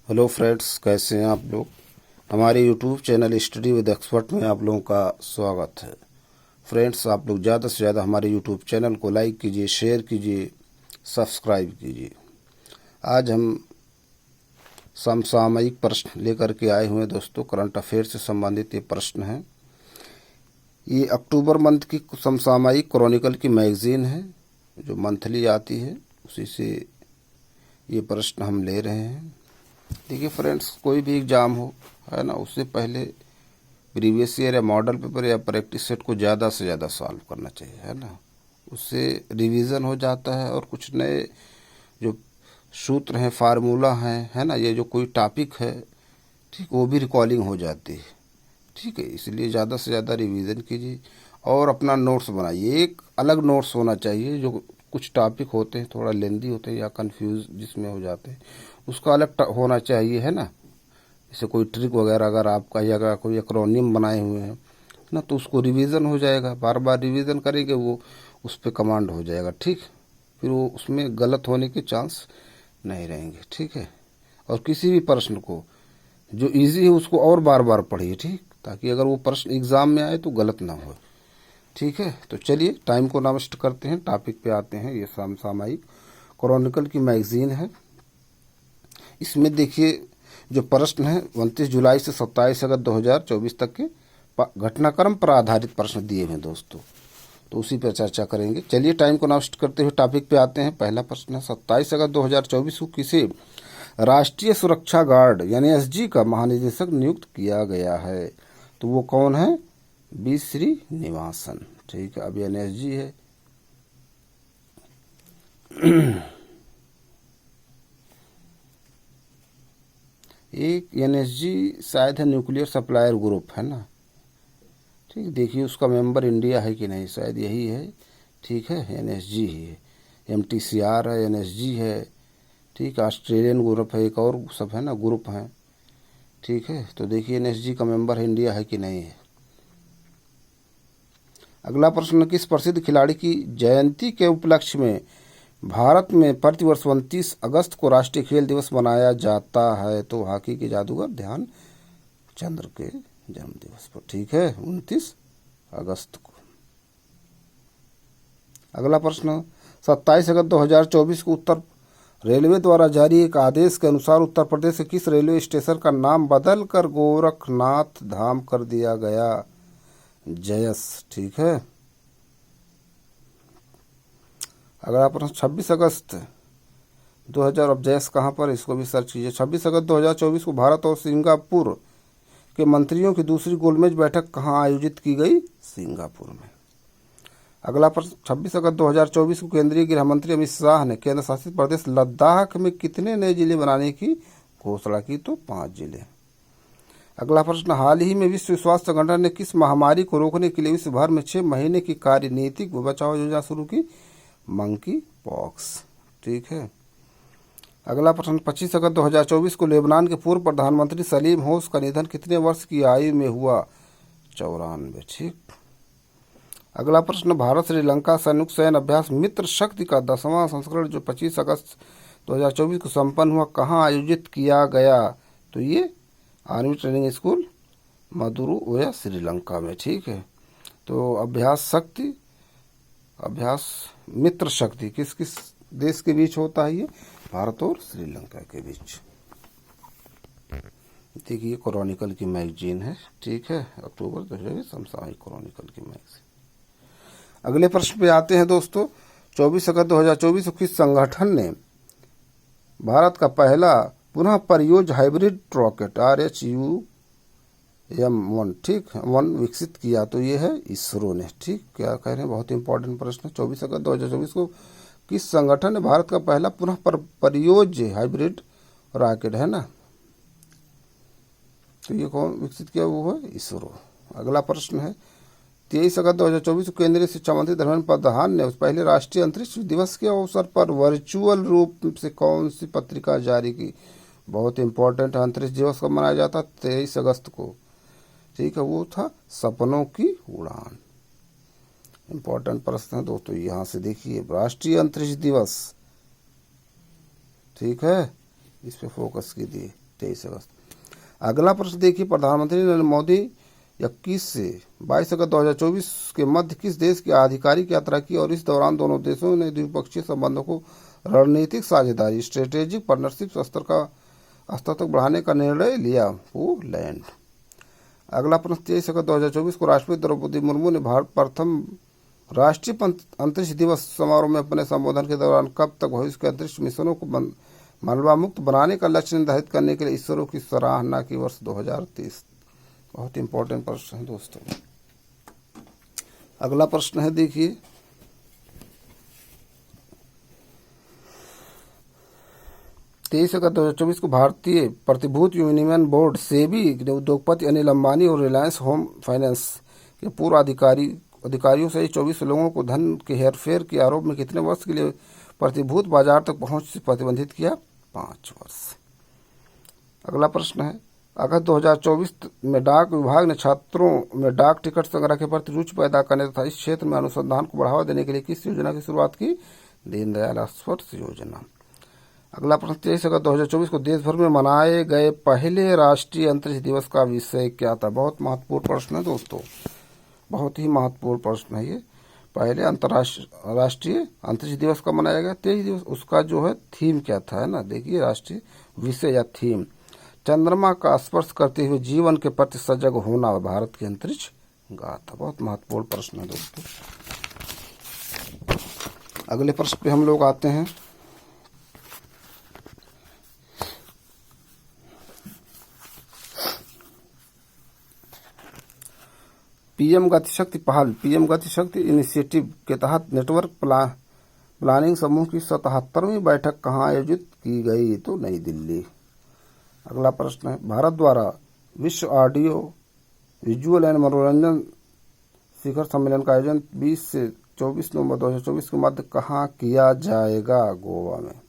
Hello friends, कैसे हैं आप लोग। हमारे YouTube channel study with expert में आप लोगों का स्वागत है। फ्रेंड्स, आप लोग ज़्यादा से ज़्यादा हमारे यूट्यूब चैनल को लाइक कीजिए, शेयर कीजिए, सब्सक्राइब कीजिए। आज हम समसामयिक प्रश्न लेकर के आए हुए हैं दोस्तों। करंट अफेयर से संबंधित ये प्रश्न है। ये अक्टूबर मंथ की समसामयिक क्रॉनिकल की मैगजीन है जो मंथली आती है, उसी से ये प्रश्न हम ले रहे हैं। देखिए फ्रेंड्स, कोई भी एग्ज़ाम हो, है ना, उससे पहले प्रीवियस ईयर या मॉडल पेपर या प्रैक्टिस सेट को ज़्यादा से ज़्यादा सॉल्व करना चाहिए, है ना। उससे रिवीजन हो जाता है और कुछ नए जो सूत्र हैं, फार्मूला हैं, है ना, ये जो कोई टॉपिक है, ठीक, वो भी रिकॉलिंग हो जाती है। ठीक है, इसलिए ज़्यादा से ज़्यादा रिवीजन कीजिए और अपना नोट्स बनाइए। एक अलग नोट्स होना चाहिए। जो कुछ टॉपिक होते हैं थोड़ा लेंदी होते हैं या कंफ्यूज जिसमें हो जाते हैं, उसका अलग होना चाहिए, है ना। जैसे कोई ट्रिक वगैरह अगर आपका या अगर कोई एक्रोनियम बनाए हुए हैं ना, तो उसको रिवीजन हो जाएगा। बार बार रिवीजन करेंगे, वो उस पर कमांड हो जाएगा। ठीक, फिर वो उसमें गलत होने के चांस नहीं रहेंगे। ठीक है, और किसी भी प्रश्न को जो इजी है उसको और बार बार पढ़िए, ठीक, ताकि अगर वो प्रश्न एग्जाम में आए तो गलत ना हो। ठीक है, तो चलिए टाइम को नष्ट करते हैं, टॉपिक पे आते हैं। ये समसामयिक क्रॉनिकल की मैगजीन है। इसमें देखिए जो प्रश्न है 29 जुलाई से 27 अगस्त 2024 तक के घटनाक्रम पर आधारित प्रश्न दिए हुए हैं दोस्तों, तो उसी पर चर्चा करेंगे। चलिए टाइम को नष्ट करते हुए टॉपिक पे आते हैं। पहला प्रश्न है 27 अगस्त 2024 को किसे राष्ट्रीय सुरक्षा गार्ड यानी एसजी का महानिदेशक नियुक्त किया गया है? तो वो कौन है? बी श्रीनिवासन। ठीक है, अब एनएसजी है। एक एनएसजी शायद है न्यूक्लियर सप्लायर ग्रुप, है ना। ठीक, देखिए उसका मेंबर इंडिया है कि नहीं, शायद यही है। ठीक है, एनएसजी ही है। एमटीसीआर है, एनएसजी है। ठीक, ऑस्ट्रेलियन ग्रुप है, एक और सब है ना, ग्रुप हैं। ठीक है, तो देखिए एनएसजी का मेंबर है इंडिया है कि नहीं है। अगला प्रश्न, किस प्रसिद्ध खिलाड़ी की जयंती के उपलक्ष्य में भारत में प्रतिवर्ष 29 अगस्त को राष्ट्रीय खेल दिवस मनाया जाता है? तो हॉकी के जादूगर ध्यानचंद के जन्म दिवस पर। ठीक है, 29 अगस्त को। अगला प्रश्न, 27 अगस्त 2024 को उत्तर रेलवे द्वारा जारी एक आदेश के अनुसार उत्तर प्रदेश के किस रेलवे स्टेशन का नाम बदल कर गोरखनाथ धाम कर दिया गया? जयस। ठीक है। अगला प्रश्न, 26 अगस्त 2000, अब जयस कहाँ पर, इसको भी सर्च कीजिए। 26 अगस्त 2024 को भारत और सिंगापुर के मंत्रियों की दूसरी गोलमेज बैठक कहाँ आयोजित की गई? सिंगापुर में। अगला प्रश्न, 26 अगस्त 2024 को केंद्रीय गृह मंत्री अमित शाह ने केंद्र शासित प्रदेश लद्दाख में कितने नए जिले बनाने की घोषणा की? तो 5 जिले। अगला प्रश्न, हाल ही में विश्व स्वास्थ्य संगठन ने किस महामारी को रोकने के लिए विश्व भर में 6 महीने की कार्यनीतिक बचाव योजना शुरू की? Monkey pox. ठीक है। अगला प्रश्न, 25 अगस्त 2024 को लेबनान के पूर्व प्रधानमंत्री सलीम होश का निधन कितने वर्ष की आयु में हुआ? 94। ठीक। अगला प्रश्न, भारत श्रीलंका संयुक्त सैन्य अभ्यास मित्र शक्ति का 10वां संस्करण जो 25 अगस्त 2024 को संपन्न हुआ कहाँ आयोजित किया गया? तो ये आर्मी ट्रेनिंग स्कूल मदुरु या श्रीलंका में। ठीक है, तो अभ्यास मित्र शक्ति किस किस देश के बीच होता है? ये भारत और श्रीलंका के बीच। देखिए क्रॉनिकल की मैगजीन है। ठीक है, अक्टूबर 2020 समसामयिक क्रॉनिकल की मैगजीन। अगले प्रश्न पे आते हैं दोस्तों। 24 अगस्त 2024 को किस संगठन ने भारत का पहला पुनः प्रयोज्य हाइब्रिड रॉकेट RHUM-1 ठीक 1 विकसित किया? तो ये है इसरो ने। ठीक, क्या कह रहे हैं, बहुत इंपॉर्टेंट प्रश्न है। 24 अगस्त 2024 को किस संगठन ने भारत का पहला पुनः प्रयोज्य हाइब्रिड रॉकेट, है ना, तो ये कौन विकसित किया? वो है इसरो। अगला प्रश्न है 23 अगस्त 2024 को केंद्रीय शिक्षा मंत्री धर्मेंद्र प्रधान ने पहले राष्ट्रीय अंतरिक्ष दिवस के अवसर पर वर्चुअल रूप से कौन सी पत्रिका जारी की? बहुत इंपॉर्टेंट अंतरिक्ष दिवस कब मनाया जाता? 23 अगस्त को। ठीक है, वो था सपनों की उड़ान। इंपॉर्टेंट प्रश्न है दोस्तों, यहाँ से देखिए राष्ट्रीय अंतरिक्ष दिवस। ठीक है, इस पे फोकस कीजिए। 23 अगस्त। अगला प्रश्न देखिए, प्रधानमंत्री नरेंद्र मोदी 21 से 22 अगस्त 2024 के मध्य किस देश की आधिकारिक यात्रा की और इस दौरान दोनों देशों ने द्विपक्षीय संबंधों को रणनीतिक साझेदारी स्ट्रेटेजिक पार्टनरशिप स्तर तक बढ़ाने का निर्णय लिया? पोलैंड। अगला प्रश्न 23 अगस्त 2024 को राष्ट्रपति द्रौपदी मुर्मू ने भारत प्रथम राष्ट्रीय अंतरिक्ष दिवस समारोह में अपने संबोधन के दौरान कब तक भविष्य के अंतरिक्ष मिशनों को मलबा मुक्त बनाने का लक्ष्य निर्धारित करने के लिए इसरो की सराहना की? वर्ष 2030। बहुत इंपॉर्टेंट प्रश्न है दोस्तों। अगला प्रश्न है देखिए, तेईस अगस्त 2024 को भारतीय प्रतिभूति विनिमय बोर्ड सेबी ने उद्योगपति अनिल अंबानी और रिलायंस होम फाइनेंस के पूर्व अधिकारियों सहित 24 लोगों को धन के हेरफेर के आरोप में कितने वर्ष के लिए प्रतिभूत बाजार तक पहुंच से प्रतिबंधित किया? 5 वर्ष। अगला प्रश्न है, अगस्त 2024 में डाक विभाग ने छात्रों में डाक टिकट संग्रह के प्रति रुचि पैदा करने तथा इस क्षेत्र में अनुसंधान को बढ़ावा देने के लिए किस योजना की शुरुआत की? दीनदयाल स्पर्श योजना। अगला प्रश्न 23 अगस्त 2024 को देश भर में मनाए गए पहले राष्ट्रीय अंतरिक्ष दिवस का विषय क्या था? बहुत महत्वपूर्ण प्रश्न है दोस्तों, बहुत ही महत्वपूर्ण प्रश्न है ये। पहले राष्ट्रीय अंतरिक्ष दिवस का मनाया गया 23 दिवस, उसका जो है थीम क्या था, है ना? देखिए, राष्ट्रीय विषय या थीम चंद्रमा का स्पर्श करते हुए जीवन के प्रति सजग होना, भारत की अंतरिक्ष गाथा। बहुत महत्वपूर्ण प्रश्न है दोस्तों। अगले प्रश्न पे हम लोग आते हैं। पीएम गतिशक्ति पहल, पीएम गतिशक्ति इनिशिएटिव के तहत नेटवर्क प्लानिंग समूह की 77वीं बैठक कहाँ आयोजित की गई? तो नई दिल्ली। अगला प्रश्न है, भारत द्वारा विश्व ऑडियो विजुअल एंड मनोरंजन शिखर सम्मेलन का आयोजन 20 से 24 नवंबर 2024 के मध्य कहाँ किया जाएगा? गोवा में।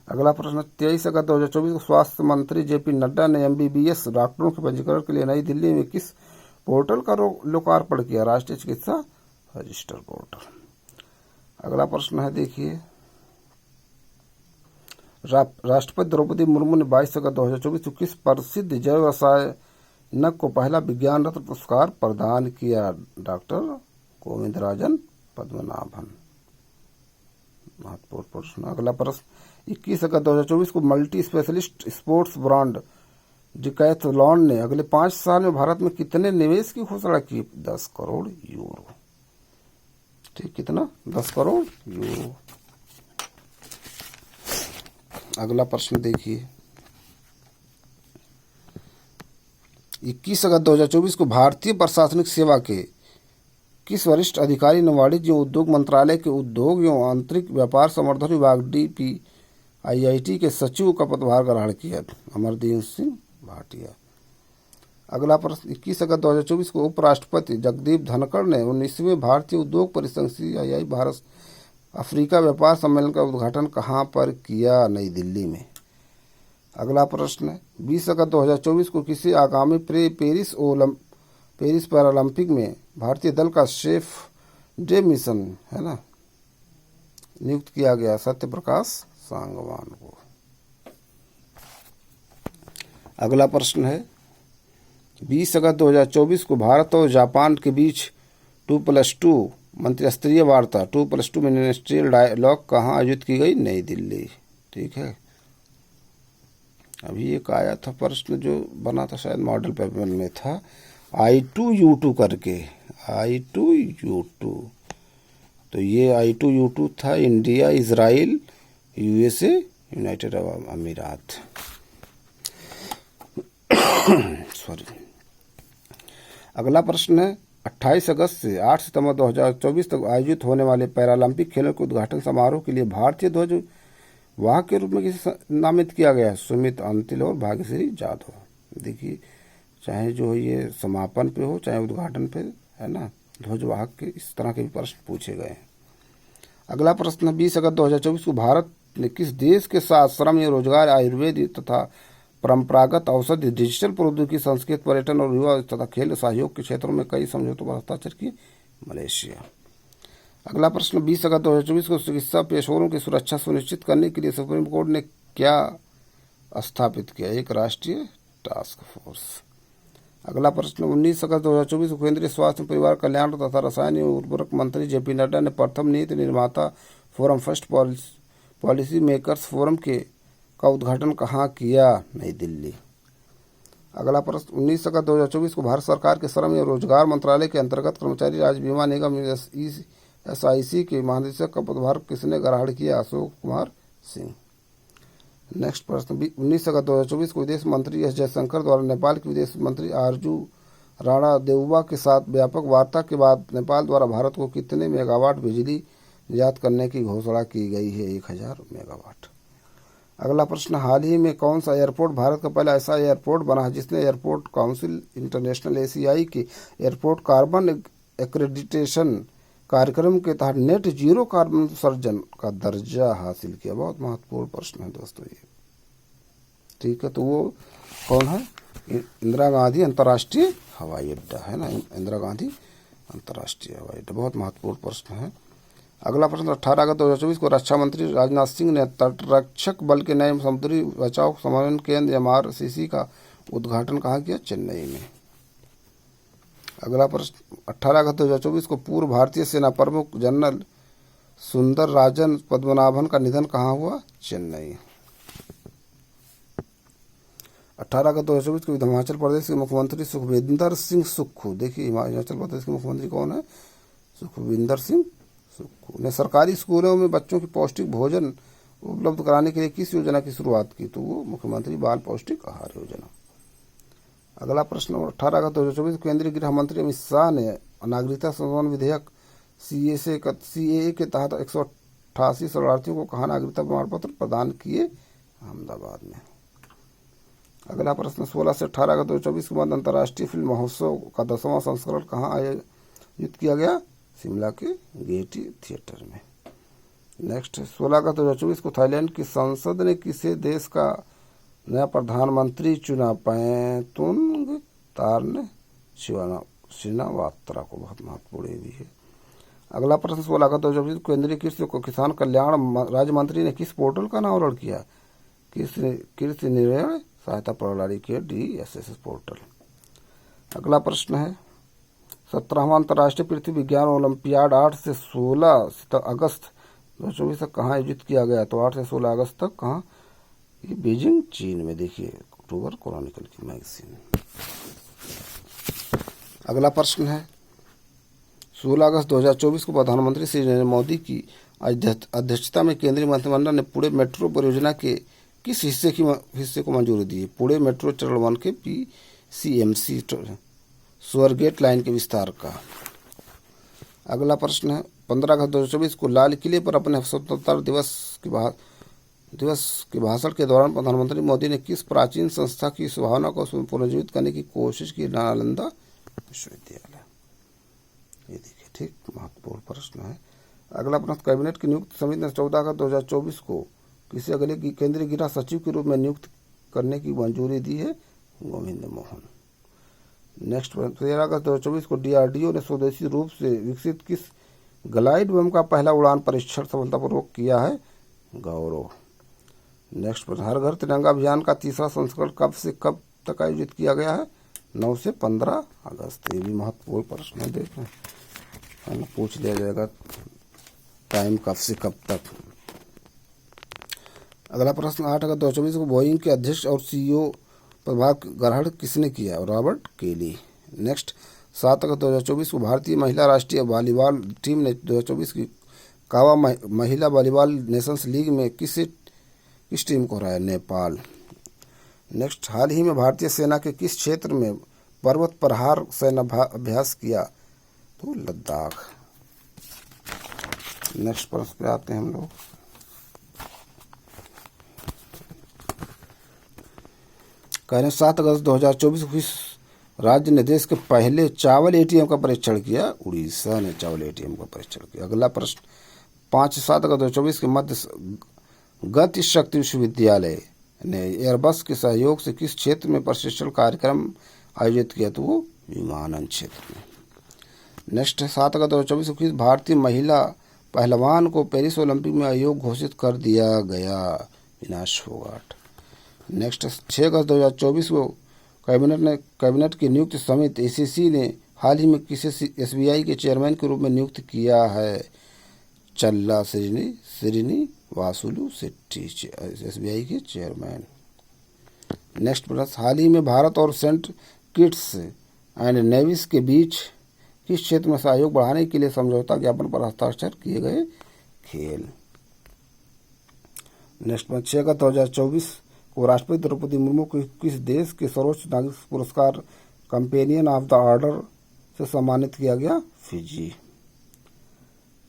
अगला प्रश्न 23 अगस्त 2024 को स्वास्थ्य मंत्री जेपी नड्डा ने एमबीबीएस डॉक्टरों के पंजीकरण के लिए नई दिल्ली में किस पोर्टल का लोकार्पण किया? राष्ट्रीय चिकित्सा रजिस्टर पोर्टल। अगला प्रश्न है देखिए, राष्ट्रपति द्रौपदी मुर्मू ने 22 अगस्त 2024 को किस प्रसिद्ध जैव रसायनक को पहला विज्ञान रत्न पुरस्कार प्रदान किया? डॉक्टर गोविंदराजन पद्मनाभन। महत्वपूर्ण प्रश्न। अगला प्रश्न 21 अगस्त 2024 को multi specialist sports brand decathlon ने अगले 5 साल में भारत में कितने निवेश की घोषणा की? 10 करोड़ यूरो। ठीक, कितना? 10 करोड़ यूरो। अगला प्रश्न देखिए, 21 अगस्त 2024 को भारतीय प्रशासनिक सेवा के किस वरिष्ठ अधिकारी ने वाणिज्य उद्योग मंत्रालय के उद्योग एवं आंतरिक व्यापार संवर्धन विभाग DPIIT के सचिव का पदभार ग्रहण किया? अमरदीप सिंह भाटिया। अगला प्रश्न 21 अगस्त 2024 को उपराष्ट्रपति जगदीप धनखड़ ने 19वें भारतीय उद्योग परिसंघ CII भारत अफ्रीका व्यापार सम्मेलन का उद्घाटन कहाँ पर किया? नई दिल्ली में। अगला प्रश्न है 20 अगस्त 2024 को किसी आगामी पेरिस पैरालंपिक में भारतीय दल का सेफ डे मिशन, है ना, नियुक्त किया गया? सत्यप्रकाश सांगवान को। अगला प्रश्न है 20 अगस्त 2024 को भारत और जापान के बीच 2+2 मंत्रिस्तरीय वार्ता 2+2 मिनिस्ट्रियल डायलॉग कहाँ आयोजित की गई? नई दिल्ली। ठीक है, अभी एक आया था प्रश्न जो बना था, शायद मॉडल पेपर में था, I2U2 करके, I2U2। तो ये I2U2 था India, Israel, USA, United Arab अमीरात। सॉरी। अगला प्रश्न है 28 अगस्त से 8 सितंबर 2024 तक आयोजित होने वाले पैरालंपिक खेलों के उद्घाटन समारोह के लिए भारतीय ध्वज वाहक के रूप में किसे नामित किया गया? सुमित अंतिल और भाग्यश्री जाधव। देखिए, चाहे जो ये समापन पे हो चाहे उद्घाटन पे, है ना, ध्वजवाहक के इस तरह के भी प्रश्न पूछे गए हैं। अगला प्रश्न 20 अगस्त 2024 को भारत ने किस देश के साथ श्रम या रोजगार, आयुर्वेद तथा परंपरागत औषधि, डिजिटल प्रौद्योगिकी, संस्कृत, पर्यटन और युवा तथा खेल सहयोग के क्षेत्रों में कई समझौतों पर हस्ताक्षर किए? मलेशिया। अगला प्रश्न 20 अगस्त 2024 को चिकित्सा पेशेवरों की सुरक्षा सुनिश्चित करने के लिए सुप्रीम कोर्ट ने क्या स्थापित किया, एक राष्ट्रीय टास्क फोर्स। अगला प्रश्न, 19 अगस्त 2024 को केंद्रीय स्वास्थ्य एवं परिवार कल्याण तथा रसायन एवं उर्वरक मंत्री जेपी नड्डा ने प्रथम नीति निर्माता forum first policy makers forum का उद्घाटन कहाँ किया? नई दिल्ली। अगला प्रश्न, 19 अगस्त 2024 को भारत सरकार के श्रम एवं रोजगार मंत्रालय के अंतर्गत कर्मचारी राज्य बीमा निगम SIC के महानिदेशक का पदभार किसने ग्रहण किया? अशोक कुमार सिंह। नेक्स्ट प्रश्न, 19 अगस्त 2024 को विदेश मंत्री एस जयशंकर द्वारा नेपाल के विदेश मंत्री आरजू राणा देउबा के साथ व्यापक वार्ता के बाद नेपाल द्वारा भारत को कितने मेगावाट बिजली निर्यात करने की घोषणा की गई है? 1000 मेगावाट। अगला प्रश्न, हाल ही में कौन सा एयरपोर्ट भारत का पहला ऐसा एयरपोर्ट बना है जिसने एयरपोर्ट काउंसिल इंटरनेशनल ACI के एयरपोर्ट कार्बन एक्रेडिटेशन कार्यक्रम के तहत नेट जीरो कार्बन उत्सर्जन का दर्जा हासिल किया? बहुत महत्वपूर्ण प्रश्न है दोस्तों ये। ठीक है, तो वो कौन है? इंदिरा गांधी अंतर्राष्ट्रीय हवाई अड्डा है ना, इंदिरा गांधी अंतर्राष्ट्रीय हवाई अड्डा। बहुत महत्वपूर्ण प्रश्न है। अगला प्रश्न, 18 अगस्त 2024 को रक्षा मंत्री राजनाथ सिंह ने तटरक्षक बल के नए समुद्री बचाव समन्वय केंद्र MRCC का उद्घाटन कहाँ किया? चेन्नई में। अगला प्रश्न, 18 अगस्त 2024 को पूर्व भारतीय सेना प्रमुख जनरल सुंदर राजन पद्मनाभन का निधन कहाँ हुआ? चेन्नई। 18 अगस्त 2024 को हिमाचल प्रदेश के मुख्यमंत्री सुखविंदर सिंह सुक्खू, देखिए हिमाचल प्रदेश के मुख्यमंत्री कौन है? सुखविंदर सिंह सुक्खू ने सरकारी स्कूलों में बच्चों की पौष्टिक भोजन उपलब्ध कराने के लिए किस योजना की शुरुआत की? तो वो मुख्यमंत्री बाल पौष्टिक आहार योजना। अगला प्रश्न, 18 अगस्त 2024 केंद्रीय गृह मंत्री अमित शाह ने नागरिकता संशोधन विधेयक CAA के तहत 188 शरणार्थियों को कहाँ नागरिकता प्रमाण पत्र प्रदान किए? अहमदाबाद में। अगला प्रश्न, 16 से 18 अगस्त 2024 के बाद अंतर्राष्ट्रीय फिल्म महोत्सव का 10वां संस्करण कहाँ आयोजित किया गया? शिमला के गेयटी थिएटर में। नेक्स्ट, 16 अगस्त 2024 को थाईलैंड की संसद ने किसे देश का नया प्रधानमंत्री चुना? पैंतुंग तार्न श्रीनावात्रा को। बहुत महत्वपूर्ण भी है। अगला प्रश्न, 16 अगस्त 2024 केंद्रीय कृषि और किसान कल्याण राज्य मंत्री ने किस पोर्टल का अनावरण किया? कृषि निर्णय सहायता प्रणाली के DSS पोर्टल। अगला प्रश्न है, 17वां अंतर्राष्ट्रीय पृथ्वी विज्ञान ओलंपियाड 8 से 16 अगस्त 2024 तक कहाँ आयोजित किया गया? तो 8 से 16 अगस्त तक कहाँ? ये बीजिंग चीन में। देखिए अक्टूबर क्रॉनिकल की मैगजीन। अगला प्रश्न है, 16 अगस्त 2024 को प्रधानमंत्री श्री नरेंद्र मोदी की अध्यक्षता में केंद्रीय मंत्रिमंडल ने पुणे मेट्रो परियोजना के किस हिस्से को मंजूरी दी? पुणे मेट्रो चरण 1 के PCMC स्वर्गेट लाइन के विस्तार का। अगला प्रश्न है, 15 अगस्त 2024 को लाल किले पर अपने स्वतंत्रता दिवस के भाषण के दौरान प्रधानमंत्री मोदी ने किस प्राचीन संस्था की संभावना को पुनर्जीवित करने की कोशिश की? नालंदा विश्वविद्यालय। ये देखिए, ठीक महत्वपूर्ण प्रश्न है। अगला प्रश्न, कैबिनेट की नियुक्ति समिति ने 14 अगस्त 2024 को किसी अगले केंद्रीय गृह सचिव के रूप में नियुक्त करने की मंजूरी दी है? गोविंद मोहन। नेक्स्ट, 13 अगस्त 2024 को DRDO ने स्वदेशी रूप से विकसित किस ग्लाइड बम का पहला उड़ान परीक्षण सफलतापूर्वक किया है? गौरव। नेक्स्ट प्रश्न, हर घर तिरंगा अभियान का तीसरा संस्करण कब से कब तक आयोजित किया गया है? 9 से 15 अगस्त। ये भी महत्वपूर्ण प्रश्न है, देखें पूछ लिया जाएगा टाइम कब से कब तक। अगला प्रश्न, 8 अगस्त 2024 को बोइंग के अध्यक्ष और CEO प्रभार ग्रहण किसने किया? Robert Kelly. नेक्स्ट, 7 अगस्त 2024 को भारतीय महिला राष्ट्रीय वॉलीबॉल टीम ने 2024 की कावा महिला वॉलीबॉल नेशंस लीग में किस टीम को हराया? नेपाल। नेक्स्ट, हाल ही में भारतीय सेना के किस क्षेत्र में पर्वत प्रहार सैन्य अभ्यास किया? तो लद्दाख। नेक्स्ट प्रश्न पे आते हैं हम लोग। कह रहे 7 अगस्त 2024 को किस राज्य ने देश के पहले चावल ATM का परीक्षण किया? उड़ीसा ने चावल ATM का परीक्षण किया। अगला प्रश्न, 5 से 7 अगस्त 2024 के मध्य गति शक्ति विश्वविद्यालय ने एयरबस के सहयोग से किस क्षेत्र में प्रशिक्षण कार्यक्रम आयोजित किया? तो वो विमानन क्षेत्र में। नेक्स्ट है, 7 अगस्त 2024 को किस भारतीय महिला पहलवान को पेरिस ओलंपिक में अयोग्य घोषित कर दिया गया? विनाश फोगाट। नेक्स्ट 6 अगस्त 2024 को कैबिनेट की नियुक्ति समिति एसीसी ने हाल ही में किसे एसबीआई के चेयरमैन के रूप में नियुक्त किया है? चल्ला श्रीनिवासुलु शेट्टी एसबीआई के चेयरमैन। नेक्स्ट प्रश्न, हाल ही में भारत और सेंट किट्स एंड नेविस के बीच किस क्षेत्र में सहयोग बढ़ाने के लिए समझौता ज्ञापन पर हस्ताक्षर किए गए? खेल। नेक्स्ट में 6 अगस्त 2024 को राष्ट्रपति द्रौपदी मुर्मू को किस देश के सर्वोच्च नागरिक पुरस्कार कंपेनियन ऑफ द ऑर्डर से सम्मानित किया गया? फिजी।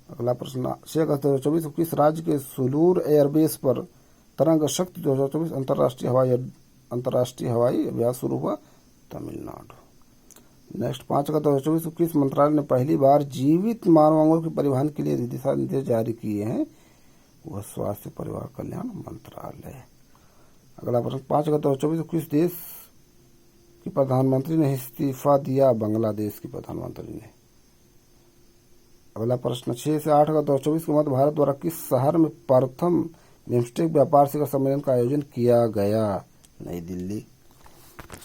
अगला प्रश्न, 6 अगस्त 2024 को किस राज्य के सुलूर एयरबेस पर तरंग शक्ति 2024 अंतर्राष्ट्रीय हवाई अभ्यास शुरू हुआ? तमिलनाडु। नेक्स्ट 5 अगस्त 2024 को किस मंत्रालय ने पहली बार जीवित मानव अंगों के परिवहन के लिए दिशा निर्देश जारी किए हैं? वह स्वास्थ्य परिवार कल्याण मंत्रालय। अगला प्रश्न, 5 अगस्त 2024 को किस देश की प्रधानमंत्री ने इस्तीफा दिया? बांग्लादेश की प्रधानमंत्री ने। अगला प्रश्न, 6 से 8 अगस्त 2024 के मध्य भारत द्वारा किस शहर में प्रथम बिम्स्टेक व्यापार शिखर सम्मेलन का आयोजन किया गया? नई दिल्ली।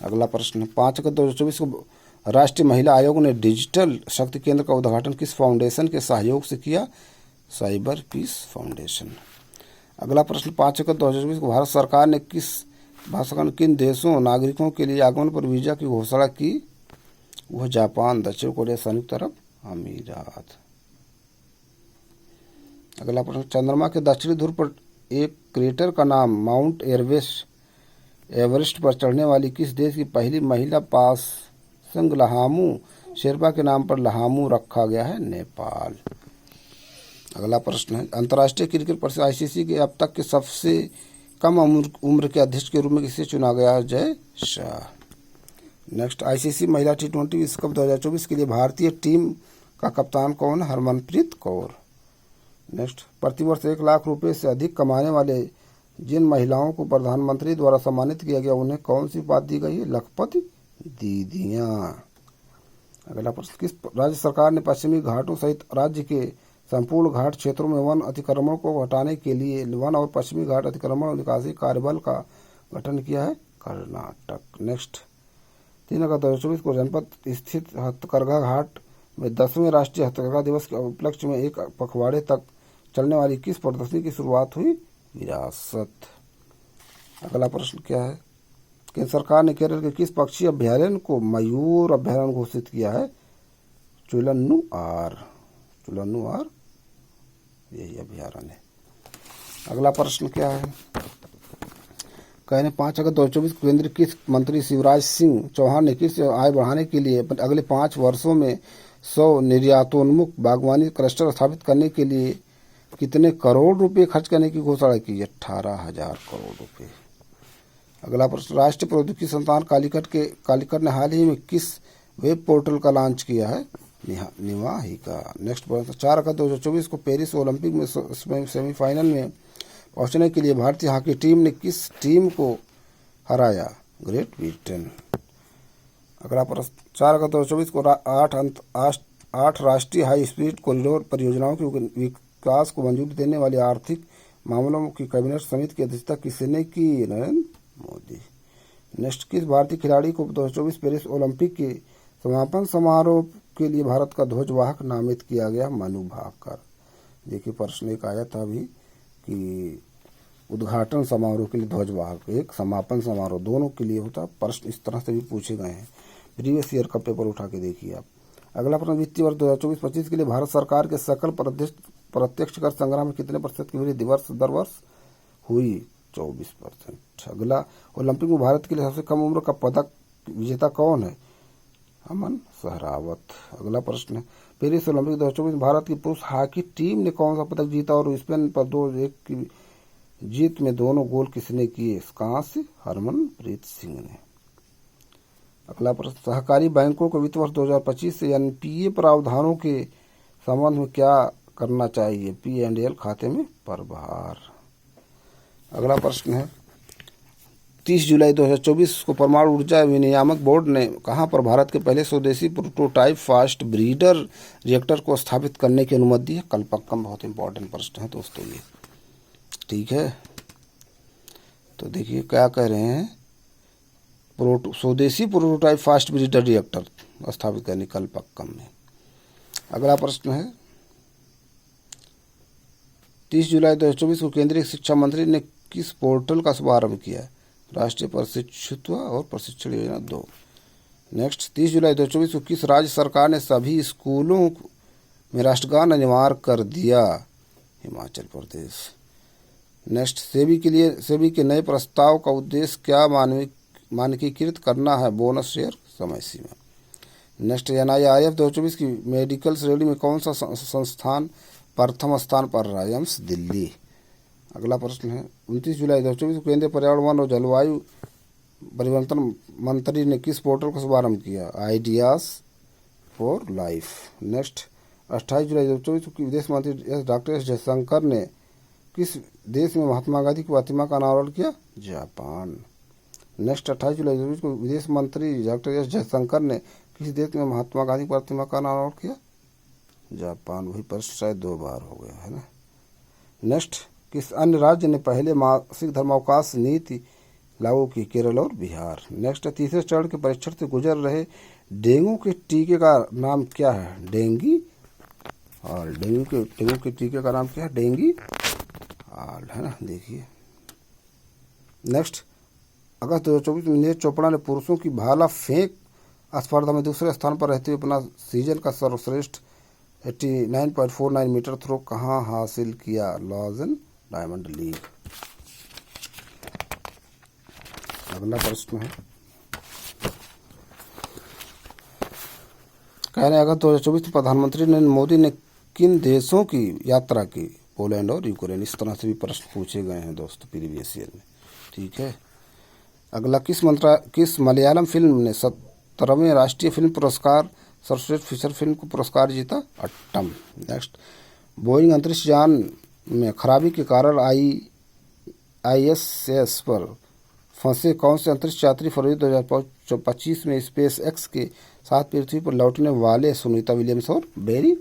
अगला प्रश्न, 5 अगस्त 2024 को राष्ट्रीय महिला आयोग ने डिजिटल शक्ति केंद्र का उद्घाटन किस फाउंडेशन के सहयोग से किया? Cyber peace foundation. अगला प्रश्न, 5 अगस्त 2024 को भारत सरकार ने किन देशों नागरिकों के लिए आगमन पर वीजा की घोषणा की? वह जापान, दक्षिण कोरिया, संयुक्त अरब अमीरात। अगला प्रश्न, चंद्रमा के दक्षिणी ध्रुव पर एक क्रेटर का नाम माउंट एवरेस्ट पर चढ़ने वाली किस देश की पहली महिला पासंग लहामू शेरपा के नाम पर लहामू रखा गया है? नेपाल। अगला प्रश्न है, अंतर्राष्ट्रीय क्रिकेट परिषद आईसीसी के अब तक के सबसे कम उम्र के अध्यक्ष के रूप में किसे चुना गया? जय शाह। नेक्स्ट, आईसीसी महिला T20 विश्व कप 2024 के लिए भारतीय टीम का कप्तान कौन है? हरमनप्रीत कौर। नेक्स्ट, प्रतिवर्ष 1 लाख रुपए से अधिक कमाने वाले जिन महिलाओं को प्रधानमंत्री द्वारा सम्मानित किया गया उन्हें कौन सी उपाधि दी गई है? लखपति दीदियां। अगला प्रश्न, किस राज्य सरकार ने पश्चिमी घाटों सहित राज्य के संपूर्ण घाट क्षेत्रों में वन अतिक्रमण को हटाने के लिए वन और पश्चिमी घाट अतिक्रमण और निकासी कार्यबल का गठन किया है? कर्नाटक। नेक्स्ट, 3 अगस्त 2024 को जनपद स्थित हथकरघा घाट में 10वें राष्ट्रीय हथकरघा दिवस के उपलक्ष्य में एक पखवाड़े तक चलने वाली किस प्रदर्शनी की शुरुआत हुई? विरासत। अगला प्रश्न क्या है? केंद्र सरकार ने केरल के किस पक्षी अभ्यारण्य को मयूर अभ्यारण्य घोषित किया है? चुलन्नुआर यही अभ्यारण्य है। अगला प्रश्न क्या है? कहने 5 अगस्त 2024 केंद्रीय किस मंत्री शिवराज सिंह चौहान ने किस आय बढ़ाने के लिए अगले 5 वर्षों में 100 निर्यातोन्मुख बागवानी क्लस्टर स्थापित करने के लिए कितने करोड़ रुपए खर्च करने की घोषणा की? 18,000 करोड़ रुपए। अगला प्रश्न, राष्ट्रीय प्रौद्योगिकी संस्थान कालीकट ने हाल ही में किस वेब पोर्टल का लॉन्च किया है? निवाहिका। नेक्स्ट प्रश्न, 4 अगस्त 2024 को पेरिस ओलंपिक में सेमीफाइनल में पहुंचने के लिए भारतीय हॉकी टीम ने किस टीम को हराया? Great Britain. अगला प्रश्न, 4 अगस्त 2024 को 8 राष्ट्रीय हाई स्पीड कॉरिडोर परियोजनाओं के विकास को मंजूरी देने वाली आर्थिक मामलों की कैबिनेट समिति की अध्यक्षता किसने की? नरेंद्र मोदी। नेक्स्ट, किस भारतीय खिलाड़ी को 2024 पेरिस ओलंपिक के समापन समारोह के लिए भारत का ध्वजवाहक नामित किया गया? मनु भाकर। देखिए प्रश्न एक आया था अभी कि उद्घाटन समारोह के लिए ध्वजवाहक, एक समापन समारोह, दोनों के लिए होता। प्रश्न इस तरह से भी पूछे गए हैं, प्रीवियस ईयर का पेपर उठा के देखिए आप। अगला प्रश्न, वित्तीय वर्ष 2024-25 के लिए भारत सरकार के सकल प्रत्यक्ष कर संग्रह में कितने प्रतिशत की वृद्धि दर वर्ष हुई? 24%। अगला, ओलंपिक में भारत के लिए सबसे कम उम्र का पदक विजेता कौन है? अमन सहरावत। अगला प्रश्न है, पेरिस ओलंपिक 2024 में भारत की पुरुष हॉकी टीम ने कौन सा पदक जीता और स्पेन पर 2-1 की जीत में दोनों गोल किसने किए? कांस्य हरमनप्रीत सिंह ने। अगला प्रश्न, सहकारी बैंकों को वित्त वर्ष 2025 से एनपीए प्रावधानों के संबंध में क्या करना चाहिए? P&L खाते में प्रभार। अगला प्रश्न है, 30 जुलाई 2024 को परमाणु ऊर्जा विनियामक बोर्ड ने कहां पर भारत के पहले स्वदेशी प्रोटोटाइप फास्ट ब्रीडर रिएक्टर को स्थापित करने की अनुमति दी है? कल्पक्कम। बहुत इंपॉर्टेंट प्रश्न है दोस्तों ये, ठीक है। तो देखिए क्या कह रहे हैं, स्वदेशी प्रोटोटाइप फास्ट ब्रीडर रिएक्टर स्थापित करने कलपक्कम में। अगला प्रश्न है, 30 जुलाई 2024 को केंद्रीय शिक्षा मंत्री ने किस पोर्टल का शुभारंभ किया? राष्ट्रीय प्रशिक्षुत्व और प्रशिक्षण योजना 2। नेक्स्ट, 30 जुलाई 2024 को किस राज्य सरकार ने सभी स्कूलों में राष्ट्रगान अनिवार्य कर दिया? हिमाचल प्रदेश। नेक्स्ट, सेबी के नए प्रस्ताव का उद्देश्य क्या मानकीकृत करना है? बोनस शेयर समय सीमा। नेक्स्ट, NIRF 2024 की मेडिकल श्रेणी में कौन सा संस्थान प्रथम स्थान पर रहा? एम्स दिल्ली। अगला प्रश्न है, 29 जुलाई 2024 को केंद्रीय पर्यावरण वन और जलवायु परिवर्तन मंत्री ने किस पोर्टल का शुभारंभ किया? Ideas for life. नेक्स्ट, 28 जुलाई 2024 को विदेश मंत्री डॉक्टर एस जयशंकर ने किस देश में महात्मा गांधी की प्रतिमा का अनावरण किया? जापान। नेक्स्ट, 28 जुलाई 2024 को विदेश मंत्री डॉक्टर एस जयशंकर ने किस देश में महात्मा गांधी की प्रतिमा का अनावरण किया? जापान। वही प्रश्न शायद 2 बार हो गया है ना। नेक्स्ट, किस अन्य राज्य ने पहले मासिक धर्मावकाश नीति लागू की? केरल और बिहार। नेक्स्ट, तीसरे चरण के परीक्षण से गुजर रहे डेंगू के टीके का नाम क्या है? डेंगी और डेंगू के टीके का नाम क्या है? डेंगी आल, है ना। देखिए नेक्स्ट, अगस्त 2024 में नीरज चोपड़ा ने पुरुषों की भाला फेंक स्पर्धा में दूसरे स्थान पर रहते हुए अपना सीजन का सर्वश्रेष्ठ 89.49 मीटर थ्रो कहाँ हासिल किया? Lausanne diamond league. अगला प्रश्न है, कह रहे हैं अगस्त 2024 में प्रधानमंत्री नरेंद्र मोदी ने किन देशों की यात्रा की? पोलैंड और यूक्रेन। इस तरह से भी प्रश्न पूछे गए हैं दोस्तों प्रीवियस ईयर में। ठीक है। अगला, किस मलयालम फिल्म ने 17वें राष्ट्रीय फिल्म पुरस्कार सर्वश्रेष्ठ फीचर फिल्म को पुरस्कार जीता? अट्टम। नेक्स्ट, बोइंग अंतरिक्ष यान में खराबी के कारण ISS पर फंसे कौन से अंतरिक्ष यात्री फरवरी 2025 में स्पेस एक्स के साथ पृथ्वी पर लौटने वाले? सुनीता विलियम्स और बेरी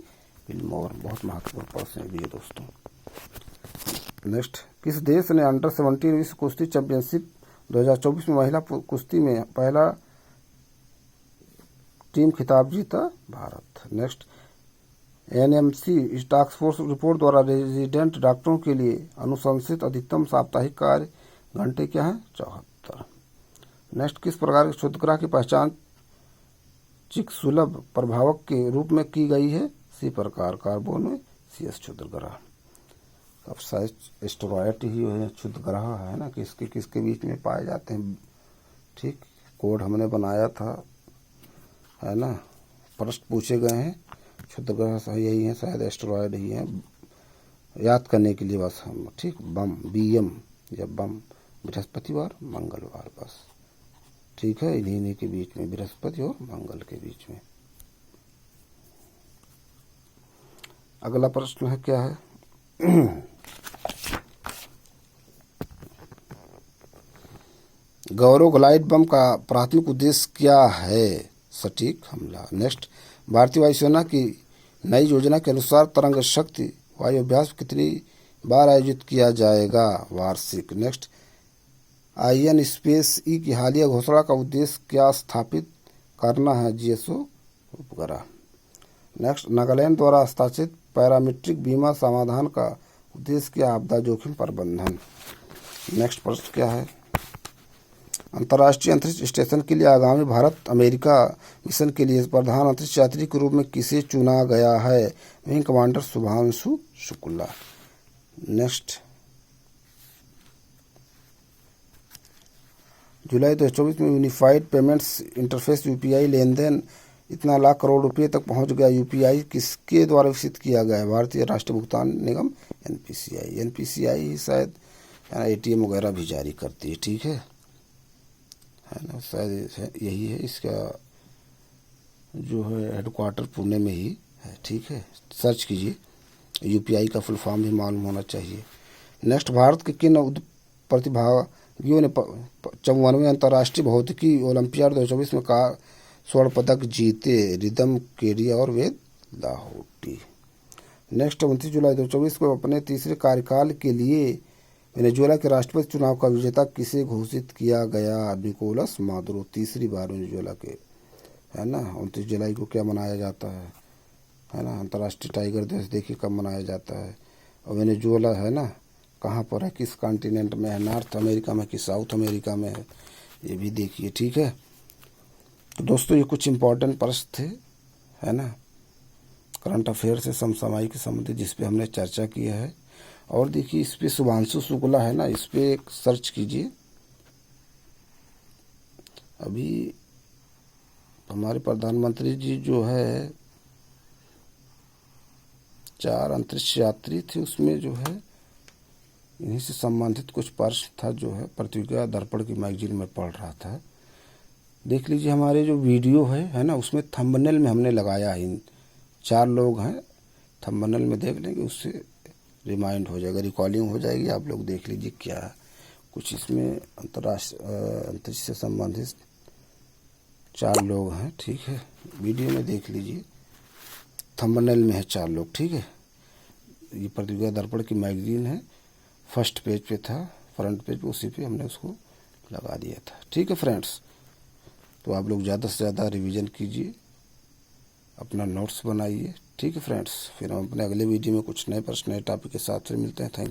विल्मोर। बहुत महत्वपूर्ण प्रश्न है ये दोस्तों। नेक्स्ट, किस देश ने अंडर 17 विश्व कुश्ती चैंपियनशिप 2024 में महिला कुश्ती में पहला टीम खिताब जीता? Bharat. Next, NMC task force report द्वारा रेजिडेंट डॉक्टरों के लिए अनुशंसित अधिकतम साप्ताहिक कार्य घंटे क्या है? 74। नेक्स्ट, किस प्रकार के क्षुद्रग्रह की पहचान चिकसुलभ प्रभावक के रूप में की गई है? सी प्रकार कार्बन में CS क्षुद्रग्रह। अब शायद एस्टेरॉयड ही है क्षुद्रग्रह, है ना। किसके किसके बीच में पाए जाते हैं? ठीक, कोड हमने बनाया था, है ना। प्रश्न पूछे गए हैं, क्षुद्रग्रह सही यही है, शायद एस्टेरॉयड ही है, याद करने के लिए बस हम। ठीक, बम BM या बम बृहस्पतिवार मंगलवार, बस। ठीक है, इन्हीं के बीच में, बृहस्पति और मंगल के बीच में। अगला प्रश्न है, क्या है? गौरव ग्लाइड बम का प्राथमिक उद्देश्य क्या है? सटीक हमला। नेक्स्ट, भारतीय वायुसेना की नई योजना के अनुसार तरंग शक्ति वायु अभ्यास कितनी बार आयोजित किया जाएगा? वार्षिक। नेक्स्ट, INSpace-E की हालिया घोषणा का उद्देश्य क्या स्थापित करना है? GSO उपग्रह। नेक्स्ट, नागालैंड द्वारा हस्ताक्षरित पैरामीट्रिक बीमा समाधान का उद्देश्य क्या? आपदा जोखिम प्रबंधन। नेक्स्ट प्रश्न क्या है? अंतर्राष्ट्रीय अंतरिक्ष स्टेशन के लिए आगामी भारत अमेरिका मिशन के लिए प्रधान अंतरिक्ष यात्री के रूप में किसे चुना गया है? Wing commander Shubhanshu Shukla. Next, जुलाई 2024 में यूनिफाइड पेमेंट्स इंटरफेस UPI लेन देन इतना लाख करोड़ रुपए तक पहुंच गया। UPI किसके द्वारा विकसित किया गया है? भारतीय राष्ट्रीय भुगतान निगम NPCI ही शायद ATM वगैरह भी जारी करती है। ठीक है ना, शायद यही है। इसका जो है हेडक्वार्टर पुणे में ही है। ठीक है, सर्च कीजिए, UPI का फुल फॉर्म भी मालूम होना चाहिए। नेक्स्ट, भारत के किन प्रतिभागियों ने 54वें अंतर्राष्ट्रीय भौतिकी ओलंपियाड 2024 में स्वर्ण पदक जीते? रिदम केडिया और वेद लाहौटी। नेक्स्ट, 29 जुलाई 2024 को अपने तीसरे कार्यकाल के लिए वेनेजुएला के राष्ट्रपति चुनाव का विजेता किसे घोषित किया गया? निकोलस मादुरो, तीसरी बार वेनेजुएला के, है ना। 29 जुलाई को क्या मनाया जाता है ना। अंतर्राष्ट्रीय टाइगर दिवस देखिए कब मनाया जाता है। और वेनेजुएला है ना कहाँ पर है, किस कॉन्टिनेंट में है, नॉर्थ अमेरिका में कि साउथ अमेरिका में है, ये भी देखिए, ठीक है। तो दोस्तों ये कुछ इम्पोर्टेंट प्रश्न थे, है ना, करंट अफेयर से समसामयिक संबंधित जिस पे हमने चर्चा किया है। और देखिए इस पे शुभांशु शुक्ला है ना, इस पे एक सर्च कीजिए। अभी हमारे प्रधानमंत्री जी जो है 4 अंतरिक्ष यात्री थे, उसमें जो है इन्हीं से संबंधित कुछ प्रश्न था जो है प्रतिज्ञा दर्पण की मैगजीन में पढ़ रहा था। देख लीजिए हमारे जो वीडियो है ना, उसमें थंबनेल में हमने लगाया है, इन 4 लोग हैं, थंबनेल में देख लेंगे, उससे रिमाइंड हो जाएगा, रिकॉर्डिंग हो जाएगी, आप लोग देख लीजिए क्या है। कुछ इसमें अंतरिक्ष से संबंधित 4 लोग हैं, ठीक है, वीडियो में देख लीजिए, थंबनेल में है 4 लोग, ठीक है। ये प्रतिज्ञा दर्पण की मैगजीन है, फर्स्ट पेज पे था, फ्रंट पेज पे, उसी पे हमने उसको लगा दिया था, ठीक है फ्रेंड्स। तो आप लोग ज़्यादा से ज़्यादा रिवीजन कीजिए, अपना नोट्स बनाइए, ठीक है फ्रेंड्स। फिर हम अपने अगले वीडियो में कुछ नए प्रश्न नए टॉपिक के साथ फिर मिलते हैं। Thank you.